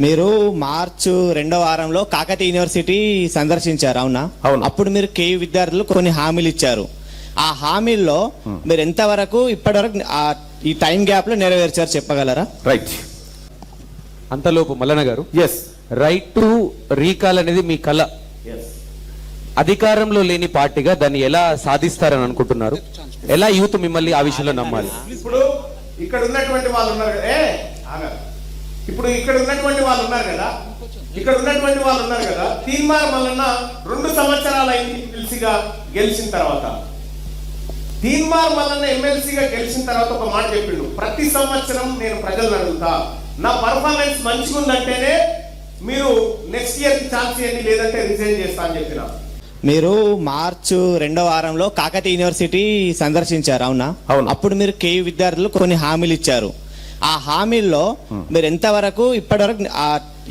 మీరు మార్చ్ 2వ వారంలో కాకతీయ యూనివర్సిటీ సందర్శించారు, అవునా? అవును. అప్పుడు మీరు కేయూ విద్యార్థులు కొన్ని హామీలు ఇచ్చారు. ఆ హామీల్లో మీరు ఎంతవరకు ఇప్పటివరకు ఈ టైం గ్యాప్ లో నెరవేర్చారు చెప్పగలరా? రైట్. అంతలోపు Mallanna garu, yes right to recall అనేది మీ కళ. అధికారంలో లేని పార్టీగా దాన్ని ఎలా సాధిస్తారని అనుకుంటున్నారు? ఎలా యూత్ మిమ్మల్ని ఆ విషయంలో నమ్మాలి? ఇప్పుడు ఇక్కడ ఉన్నటువంటి వాళ్ళు ఉన్నారు కదా, ఇప్పుడు ఇక్కడ ఉన్నటువంటి వాళ్ళు ఉన్నారు కదా, తీన్మార్ మల్లన్న 2 సంవత్సరాలు అయింది ఎమ్మెల్సీగా గెలిచిన తర్వాత. తీన్మార్ మల్లన్న ఎమ్మెల్సీగా గెలిచిన తర్వాత ఒక మాట చెప్పిండు, ప్రతి సంవత్సరం నేను ప్రజలను అడుగుతా, నా పర్ఫార్మెన్స్ మంచిగా ఉందంటేనే మీరు నెక్స్ట్ ఇయర్ కి ఛాన్స్ ఇవ్వండి, లేదంటే రిజైన్ చేస్తా అని చెప్పిన. మీరు మార్చ్ 2వ వారంలో కాకతీయ యూనివర్సిటీ సందర్శించారు, అవునా? అవును. అప్పుడు మీరు కేయూ విద్యార్థులు కొన్ని హామీలు ఇచ్చారు. ఆ హామీల్లో మీరు ఎంతవరకు ఇప్పటివరకు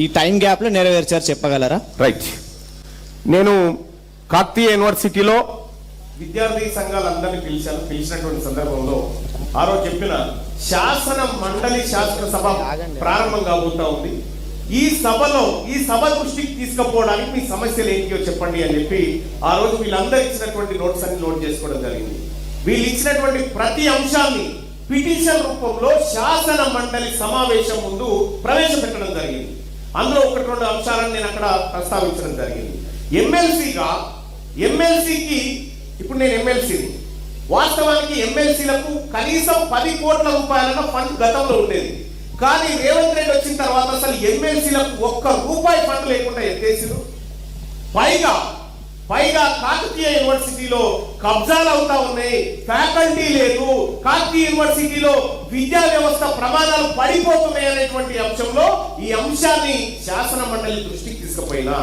ఈ టైం గ్యాప్ లో నెరవేర్చారు చెప్పగలరా? రైట్. నేను కాకతీయ యూనివర్సిటీలో విద్యార్థి సంఘాలందరినీ పిలిచినటువంటి సందర్భంలో ఆ రోజు చెప్పిన శాసన మండలి శాసనసభ ప్రారంభం కాబోతా ఉంది. ఈ సభ దృష్టికి తీసుకుపోవడానికి మీ సమస్యలు ఏంటియో చెప్పండి అని చెప్పి ఆ రోజు వీళ్ళందరూ ఇచ్చినటువంటి నోట్స్ అన్ని నోట్ చేసుకోవడం జరిగింది. వీళ్ళు ఇచ్చినటువంటి ప్రతి అంశాన్ని పిటిషన్ రూపంలో శాసన మండలి సమావేశం ముందు ప్రవేశపెట్టడం జరిగింది. అందులో 1-2 అంశాలను నేను అక్కడ ప్రస్తావించడం జరిగింది. ఎమ్మెల్సీకి ఇప్పుడు నేను ఎమ్మెల్సీని, వాస్తవానికి ఎమ్మెల్సీలకు కనీసం 10 కోట్ల రూపాయల ఫండ్ గతంలో ఉండేది. కానీ రేవంత్ రెడ్డి వచ్చిన తర్వాత అసలు ఎమ్మెల్సీలకు 1 రూపాయి ఫండ్ లేకుండా ఎత్తేసిరు. పైగా కాకతీయ యూనివర్సిటీలో కబ్జాలు అవుతా ఉన్నాయి, ఫ్యాకల్టీ లేదు, కాకతీయ యూనివర్సిటీలో విద్యా వ్యవస్థ ప్రమాణాలు పడిపోతున్నాయి అనేటువంటి అంశంలో ఈ అంశాన్ని శాసన మండలి దృష్టికి తీసుకుపోయినా